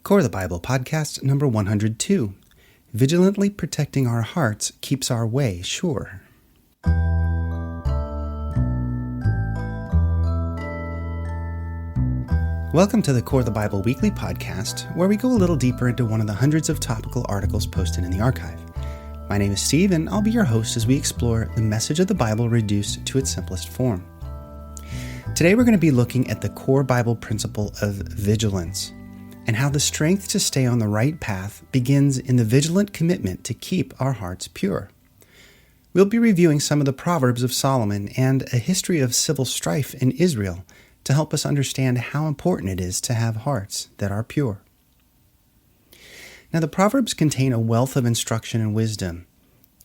Core the Bible podcast number 102. Vigilantly protecting our hearts keeps our way sure. Welcome to the Core the Bible weekly podcast, where we go a little deeper into one of the hundreds of topical articles posted in the archive. My name is Steve, and I'll be your host as we explore the message of the Bible reduced to its simplest form. Today we're going to be looking at the core Bible principle of vigilance, and how the strength to stay on the right path begins in the vigilant commitment to keep our hearts pure. We'll be reviewing some of the Proverbs of Solomon and a history of civil strife in Israel to help us understand how important it is to have hearts that are pure. Now, the Proverbs contain a wealth of instruction and wisdom,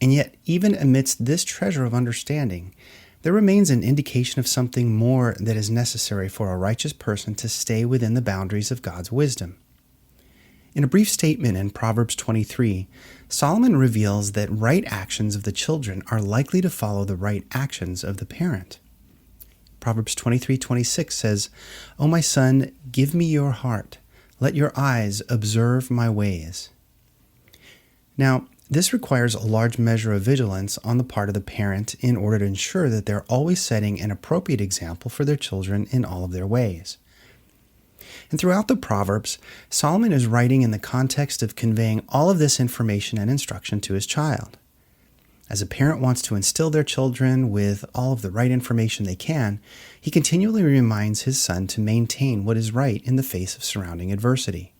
and yet even amidst this treasure of understanding, there remains an indication of something more that is necessary for a righteous person to stay within the boundaries of God's wisdom. In a brief statement in Proverbs 23, Solomon reveals that right actions of the children are likely to follow the right actions of the parent. Proverbs 23:26 says, "O my son, give me your heart. Let your eyes observe my ways." Now, this requires a large measure of vigilance on the part of the parent in order to ensure that they're always setting an appropriate example for their children in all of their ways. And throughout the Proverbs, Solomon is writing in the context of conveying all of this information and instruction to his child. As a parent wants to instill their children with all of the right information they can, he continually reminds his son to maintain what is right in the face of surrounding adversity.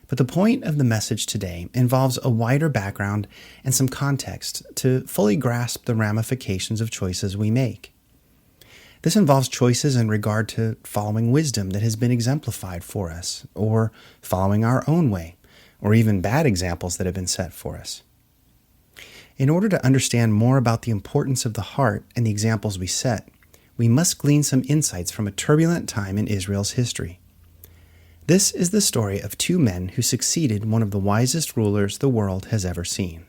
But the point of the message today involves a wider background and some context to fully grasp the ramifications of choices we make. This involves choices in regard to following wisdom that has been exemplified for us, or following our own way, or even bad examples that have been set for us. In order to understand more about the importance of the heart and the examples we set, we must glean some insights from a turbulent time in Israel's history. This is the story of two men who succeeded one of the wisest rulers the world has ever seen.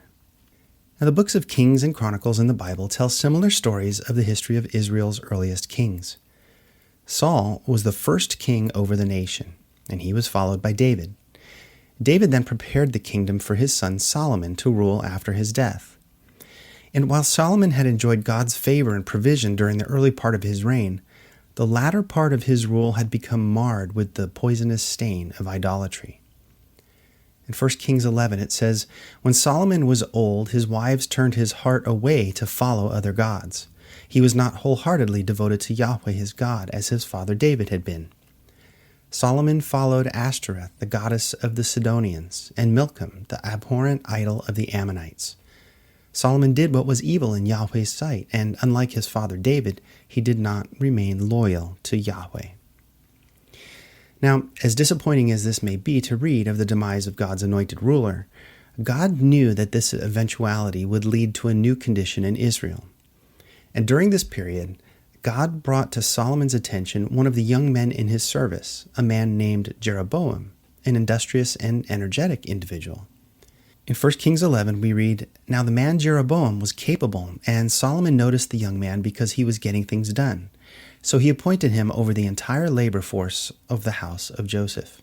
Now, the books of Kings and Chronicles in the Bible tell similar stories of the history of Israel's earliest kings. Saul was the first king over the nation, and he was followed by David. David then prepared the kingdom for his son Solomon to rule after his death. And while Solomon had enjoyed God's favor and provision during the early part of his reign, the latter part of his rule had become marred with the poisonous stain of idolatry. In 1 Kings 11 it says, "When Solomon was old, his wives turned his heart away to follow other gods. He was not wholeheartedly devoted to Yahweh his God as his father David had been. Solomon followed Ashtoreth, the goddess of the Sidonians, and Milcom, the abhorrent idol of the Ammonites. Solomon did what was evil in Yahweh's sight, and unlike his father David, he did not remain loyal to Yahweh." Now, as disappointing as this may be to read of the demise of God's anointed ruler, God knew that this eventuality would lead to a new condition in Israel. And during this period, God brought to Solomon's attention one of the young men in his service, a man named Jeroboam, an industrious and energetic individual. In 1 Kings 11, we read, "Now the man Jeroboam was capable, and Solomon noticed the young man because he was getting things done. So he appointed him over the entire labor force of the house of Joseph."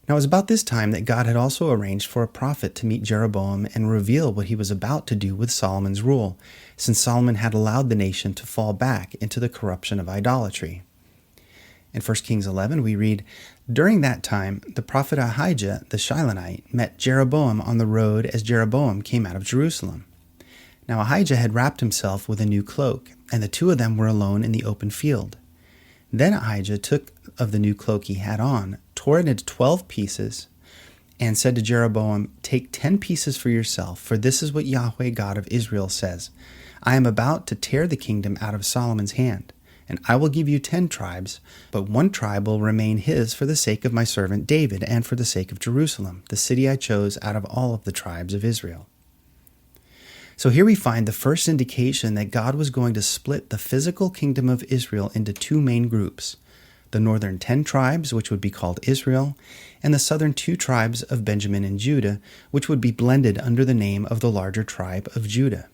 Now it was about this time that God had also arranged for a prophet to meet Jeroboam and reveal what he was about to do with Solomon's rule, since Solomon had allowed the nation to fall back into the corruption of idolatry. In 1 Kings 11, we read, "During that time, the prophet Ahijah the Shilonite met Jeroboam on the road as Jeroboam came out of Jerusalem. Now Ahijah had wrapped himself with a new cloak, and the two of them were alone in the open field. Then Ahijah took of the new cloak he had on, tore it into 12 pieces, and said to Jeroboam, 'Take 10 pieces for yourself, for this is what Yahweh God of Israel says. I am about to tear the kingdom out of Solomon's hand, and I will give you 10 tribes, but one tribe will remain his for the sake of my servant David and for the sake of Jerusalem, the city I chose out of all of the tribes of Israel.'" So here we find the first indication that God was going to split the physical kingdom of Israel into two main groups, the northern 10 tribes, which would be called Israel, and the southern 2 tribes of Benjamin and Judah, which would be blended under the name of the larger tribe of Judah.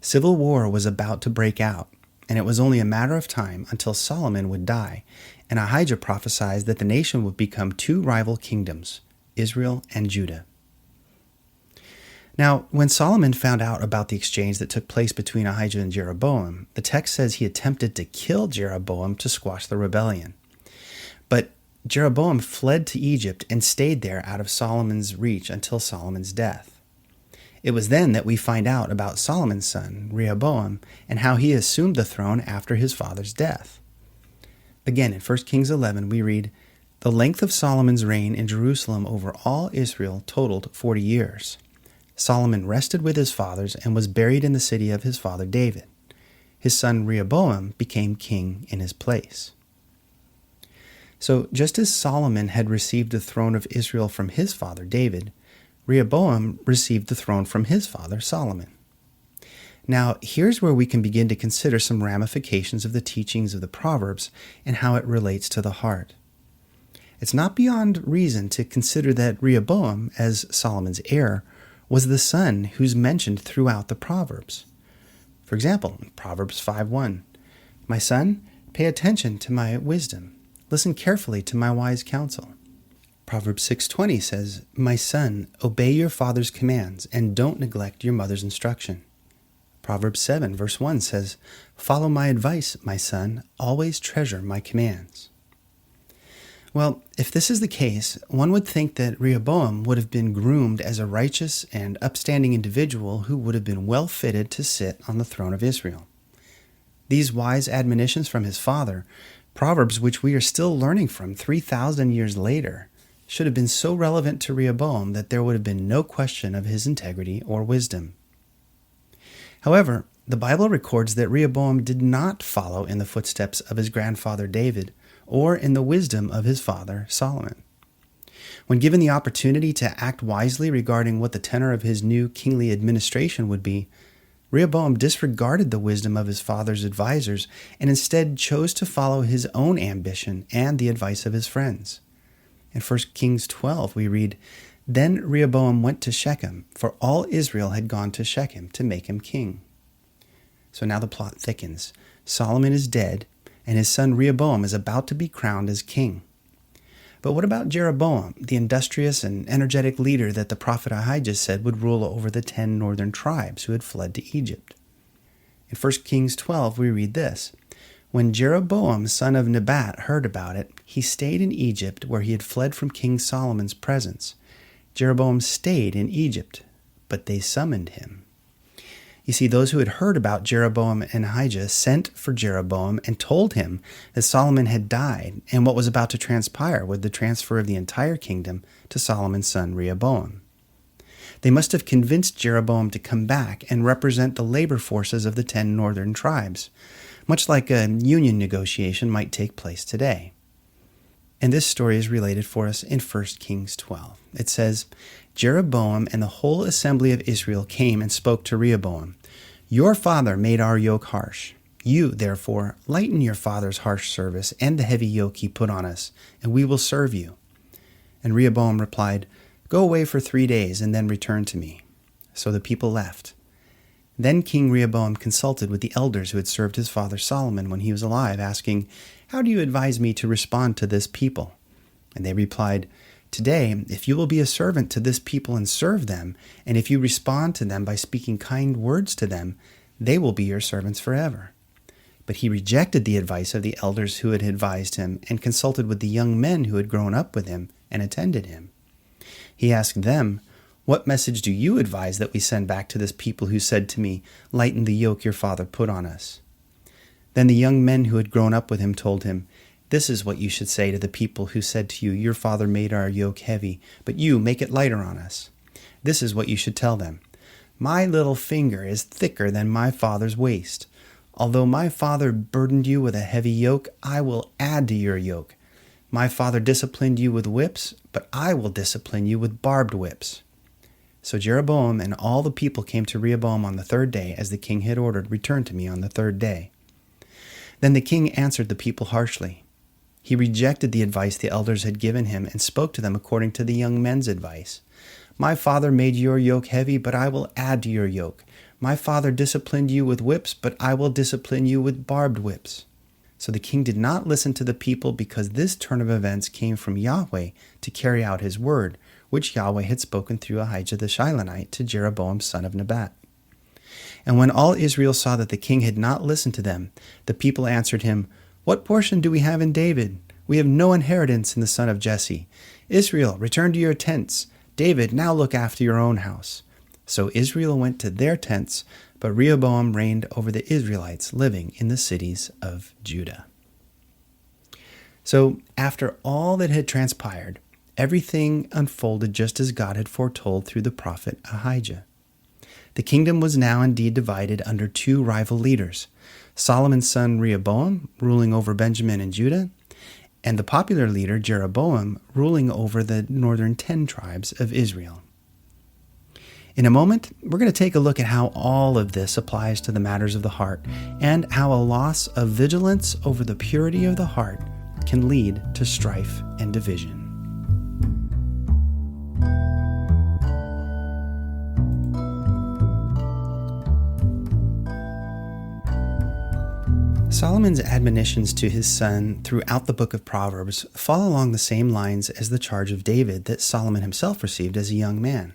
Civil war was about to break out, and it was only a matter of time until Solomon would die, and Ahijah prophesies that the nation would become two rival kingdoms, Israel and Judah. Now, when Solomon found out about the exchange that took place between Ahijah and Jeroboam, the text says he attempted to kill Jeroboam to squash the rebellion. But Jeroboam fled to Egypt and stayed there out of Solomon's reach until Solomon's death. It was then that we find out about Solomon's son, Rehoboam, and how he assumed the throne after his father's death. Again, in 1 Kings 11, we read, "The length of Solomon's reign in Jerusalem over all Israel totaled 40 years. Solomon rested with his fathers and was buried in the city of his father David. His son Rehoboam became king in his place." So just as Solomon had received the throne of Israel from his father David, Rehoboam received the throne from his father Solomon. Now, here's where we can begin to consider some ramifications of the teachings of the Proverbs and how it relates to the heart. It's not beyond reason to consider that Rehoboam, as Solomon's heir, was the son who's mentioned throughout the Proverbs. For example, in Proverbs 5:1, "My son, pay attention to my wisdom. Listen carefully to my wise counsel." Proverbs 6:20 says, "My son, obey your father's commands and don't neglect your mother's instruction." Proverbs 7 verse 1 says, "Follow my advice, my son, always treasure my commands." Well, if this is the case, one would think that Rehoboam would have been groomed as a righteous and upstanding individual who would have been well fitted to sit on the throne of Israel. These wise admonitions from his father, Proverbs which we are still learning from 3,000 years later, should have been so relevant to Rehoboam that there would have been no question of his integrity or wisdom. However, the Bible records that Rehoboam did not follow in the footsteps of his grandfather David, or in the wisdom of his father Solomon. When given the opportunity to act wisely regarding what the tenor of his new kingly administration would be, Rehoboam disregarded the wisdom of his father's advisors and instead chose to follow his own ambition and the advice of his friends. In 1 Kings 12, we read, "Then Rehoboam went to Shechem, for all Israel had gone to Shechem to make him king." So now the plot thickens. Solomon is dead, and his son Rehoboam is about to be crowned as king. But what about Jeroboam, the industrious and energetic leader that the prophet Ahijah said would rule over the 10 northern tribes who had fled to Egypt? In 1 Kings 12, we read this, "When Jeroboam, son of Nebat, heard about it, he stayed in Egypt where he had fled from King Solomon's presence. Jeroboam stayed in Egypt, but they summoned him." You see, those who had heard about Jeroboam and Ahijah sent for Jeroboam and told him that Solomon had died and what was about to transpire with the transfer of the entire kingdom to Solomon's son Rehoboam. They must have convinced Jeroboam to come back and represent the labor forces of the 10 northern tribes, much like a union negotiation might take place today. And this story is related for us in 1 Kings 12. It says, "Jeroboam and the whole assembly of Israel came and spoke to Rehoboam. 'Your father made our yoke harsh. You, therefore, lighten your father's harsh service and the heavy yoke he put on us, and we will serve you.' And Rehoboam replied, 'Go away for 3 days and then return to me.' So the people left. Then King Rehoboam consulted with the elders who had served his father Solomon when he was alive, asking, 'How do you advise me to respond to this people?' And they replied, 'Today, if you will be a servant to this people and serve them, and if you respond to them by speaking kind words to them, they will be your servants forever.' But he rejected the advice of the elders who had advised him and consulted with the young men who had grown up with him and attended him. He asked them, 'What message do you advise that we send back to this people who said to me, "Lighten the yoke your father put on us"?' Then the young men who had grown up with him told him, 'This is what you should say to the people who said to you, "Your father made our yoke heavy, but you make it lighter on us." This is what you should tell them. My little finger is thicker than my father's waist. Although my father burdened you with a heavy yoke, I will add to your yoke. My father disciplined you with whips, but I will discipline you with barbed whips.' So Jeroboam and all the people came to Rehoboam on the 3rd day, as the king had ordered, 'Return to me on the 3rd day.' Then the king answered the people harshly. He rejected the advice the elders had given him and spoke to them according to the young men's advice. 'My father made your yoke heavy, but I will add to your yoke. My father disciplined you with whips, but I will discipline you with barbed whips.' So the king did not listen to the people because this turn of events came from Yahweh to carry out his word, which Yahweh had spoken through Ahijah the Shilonite to Jeroboam son of Nebat. And when all Israel saw that the king had not listened to them, the people answered him, "What portion do we have in David? We have no inheritance in the son of Jesse. Israel, return to your tents. David, now look after your own house." So Israel went to their tents, but Rehoboam reigned over the Israelites living in the cities of Judah. So after all that had transpired, everything unfolded just as God had foretold through the prophet Ahijah. The kingdom was now indeed divided under two rival leaders, Solomon's son Rehoboam ruling over Benjamin and Judah, and the popular leader Jeroboam ruling over the northern 10 tribes of Israel. In a moment, we're going to take a look at how all of this applies to the matters of the heart and how a loss of vigilance over the purity of the heart can lead to strife and division. Solomon's admonitions to his son throughout the book of Proverbs fall along the same lines as the charge of David that Solomon himself received as a young man.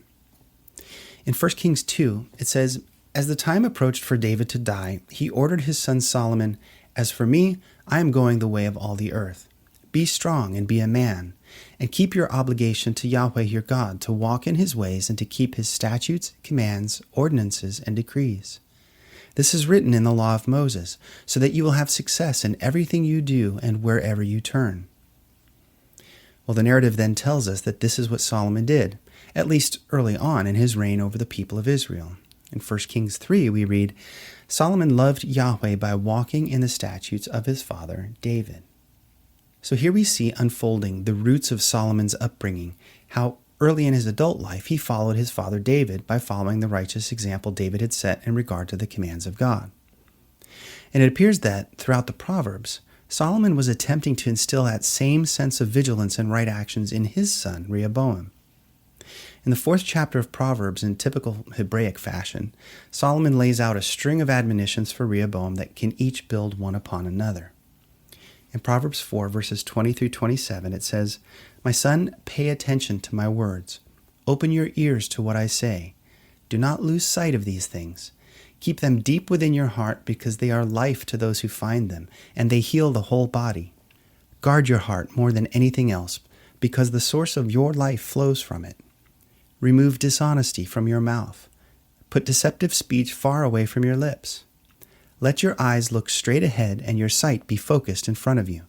In 1 Kings 2, it says, "As the time approached for David to die, he ordered his son Solomon, 'As for me, I am going the way of all the earth. Be strong and be a man, and keep your obligation to Yahweh your God to walk in his ways and to keep his statutes, commands, ordinances, and decrees. This is written in the law of Moses, so that you will have success in everything you do and wherever you turn.'" Well, the narrative then tells us that this is what Solomon did, at least early on in his reign over the people of Israel. In 1 Kings 3, we read, "Solomon loved Yahweh by walking in the statutes of his father David." So here we see unfolding the roots of Solomon's upbringing, how early in his adult life he followed his father David by following the righteous example David had set in regard to the commands of God. And it appears that, throughout the Proverbs, Solomon was attempting to instill that same sense of vigilance and right actions in his son Rehoboam. In the 4th chapter of Proverbs, in typical Hebraic fashion, Solomon lays out a string of admonitions for Rehoboam that can each build one upon another. In Proverbs 4, verses 20 through 27, it says, "My son, pay attention to my words. Open your ears to what I say. Do not lose sight of these things. Keep them deep within your heart, because they are life to those who find them, and they heal the whole body. Guard your heart more than anything else, because the source of your life flows from it. Remove dishonesty from your mouth. Put deceptive speech far away from your lips. Let your eyes look straight ahead and your sight be focused in front of you.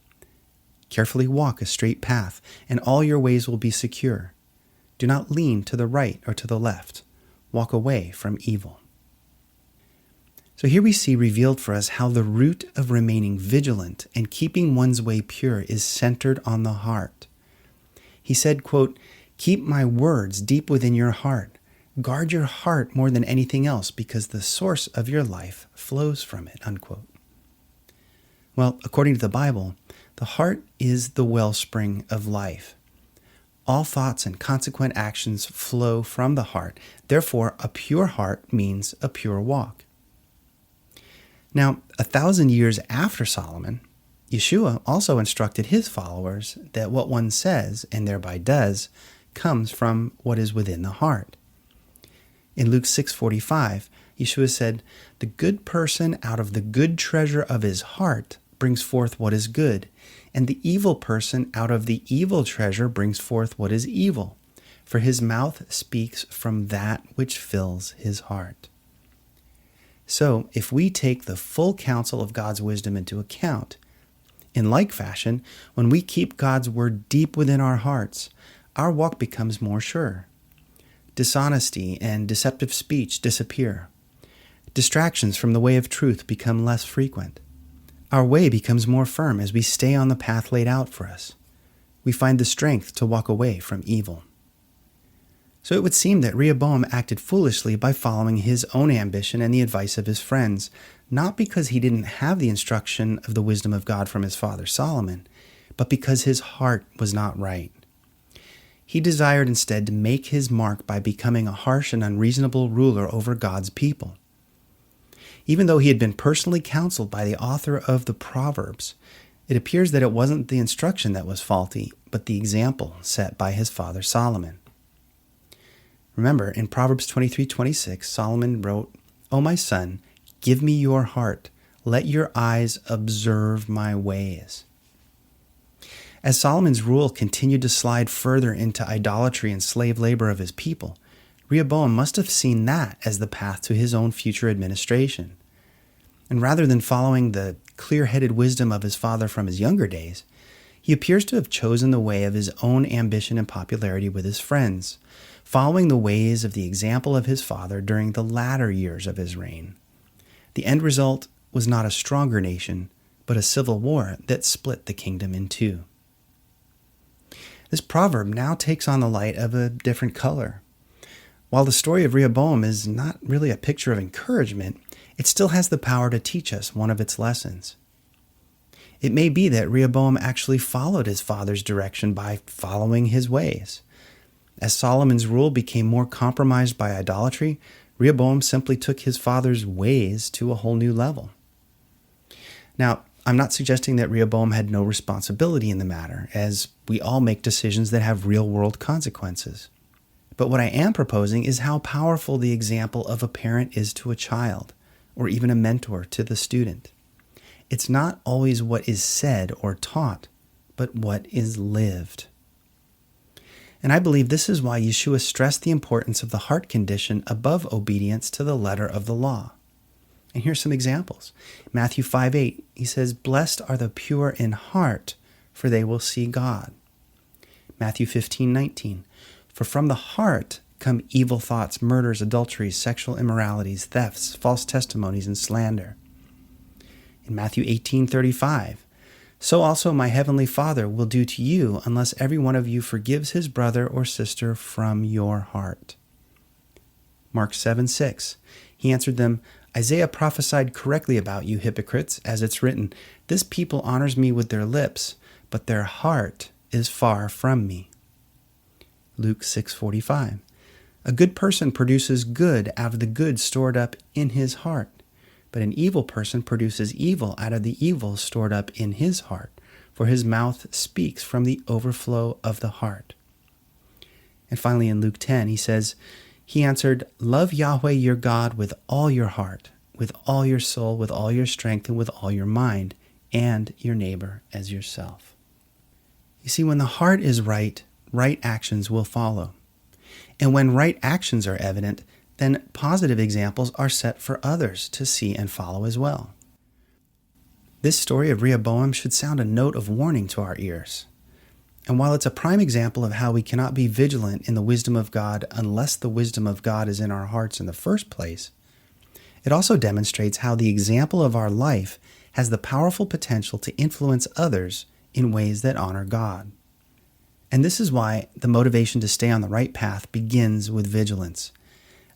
Carefully walk a straight path, and all your ways will be secure. Do not lean to the right or to the left. Walk away from evil." So here we see revealed for us how the root of remaining vigilant and keeping one's way pure is centered on the heart. He said, quote, "Keep my words deep within your heart. Guard your heart more than anything else, because the source of your life flows from it," unquote. Well, according to the Bible, the heart is the wellspring of life. All thoughts and consequent actions flow from the heart. Therefore, a pure heart means a pure walk. Now, 1,000 years after Solomon, Yeshua also instructed his followers that what one says, and thereby does, comes from what is within the heart. In Luke 6:45, Yeshua said, "The good person out of the good treasure of his heart brings forth what is good, and the evil person out of the evil treasure brings forth what is evil, for his mouth speaks from that which fills his heart." So, if we take the full counsel of God's wisdom into account, in like fashion, when we keep God's word deep within our hearts, our walk becomes more sure. Dishonesty and deceptive speech disappear. Distractions from the way of truth become less frequent. Our way becomes more firm as we stay on the path laid out for us. We find the strength to walk away from evil. So it would seem that Rehoboam acted foolishly by following his own ambition and the advice of his friends, not because he didn't have the instruction of the wisdom of God from his father Solomon, but because his heart was not right. He desired instead to make his mark by becoming a harsh and unreasonable ruler over God's people. Even though he had been personally counseled by the author of the Proverbs, it appears that it wasn't the instruction that was faulty, but the example set by his father Solomon. Remember, in Proverbs 23:26, Solomon wrote, "O my son, give me your heart. Let your eyes observe my ways." As Solomon's rule continued to slide further into idolatry and slave labor of his people, Rehoboam must have seen that as the path to his own future administration. And rather than following the clear-headed wisdom of his father from his younger days, he appears to have chosen the way of his own ambition and popularity with his friends, following the ways of the example of his father during the latter years of his reign. The end result was not a stronger nation, but a civil war that split the kingdom in two. This proverb now takes on the light of a different color. While the story of Rehoboam is not really a picture of encouragement, it still has the power to teach us one of its lessons. It may be that Rehoboam actually followed his father's direction by following his ways. As Solomon's rule became more compromised by idolatry, Rehoboam simply took his father's ways to a whole new level. Now, I'm not suggesting that Rehoboam had no responsibility in the matter, as we all make decisions that have real-world consequences. But what I am proposing is how powerful the example of a parent is to a child, or even a mentor to the student. It's not always what is said or taught, but what is lived. And I believe this is why Yeshua stressed the importance of the heart condition above obedience to the letter of the law. And here's some examples. Matthew 5:8, he says, "Blessed are the pure in heart, for they will see God." Matthew 15:19, "For from the heart come evil thoughts, murders, adulteries, sexual immoralities, thefts, false testimonies, and slander." In Matthew 18:35, "So also my heavenly Father will do to you unless every one of you forgives his brother or sister from your heart." Mark 7:6, he answered them, "Isaiah prophesied correctly about you hypocrites, as it's written, 'This people honors me with their lips, but their heart is far from me.'" Luke 6:45, "A good person produces good out of the good stored up in his heart, but an evil person produces evil out of the evil stored up in his heart, for his mouth speaks from the overflow of the heart." And finally in Luke 10, he says, he answered, "Love Yahweh your God with all your heart, with all your soul, with all your strength, and with all your mind, and your neighbor as yourself." You see, when the heart is right, right actions will follow. And when right actions are evident, then positive examples are set for others to see and follow as well. This story of Rehoboam should sound a note of warning to our ears. And while it's a prime example of how we cannot be vigilant in the wisdom of God unless the wisdom of God is in our hearts in the first place, it also demonstrates how the example of our life has the powerful potential to influence others in ways that honor God. And this is why the motivation to stay on the right path begins with vigilance,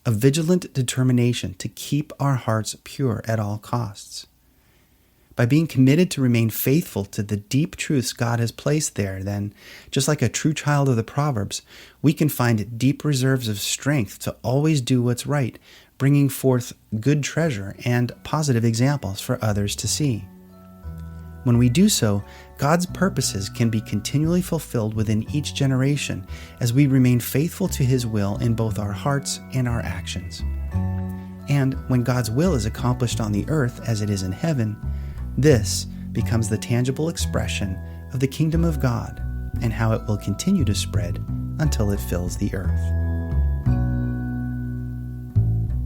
a vigilant determination to keep our hearts pure at all costs. By being committed to remain faithful to the deep truths God has placed there, then, just like a true child of the Proverbs, we can find deep reserves of strength to always do what's right, bringing forth good treasure and positive examples for others to see. When we do so, God's purposes can be continually fulfilled within each generation as we remain faithful to His will in both our hearts and our actions. And when God's will is accomplished on the earth as it is in heaven, this becomes the tangible expression of the kingdom of God and how it will continue to spread until it fills the earth.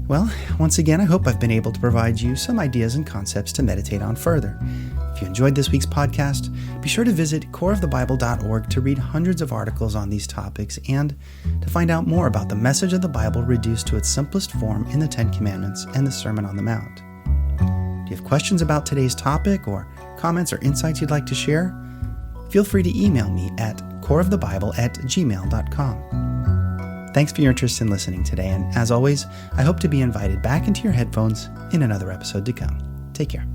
Well, once again, I hope I've been able to provide you some ideas and concepts to meditate on further. If you enjoyed this week's podcast, be sure to visit coreofthebible.org to read hundreds of articles on these topics and to find out more about the message of the Bible reduced to its simplest form in the Ten Commandments and the Sermon on the Mount. Do you have questions about today's topic or comments or insights you'd like to share? Feel free to email me at coreofthebible@gmail.com. Thanks for your interest in listening today, and as always, I hope to be invited back into your headphones in another episode to come. Take care.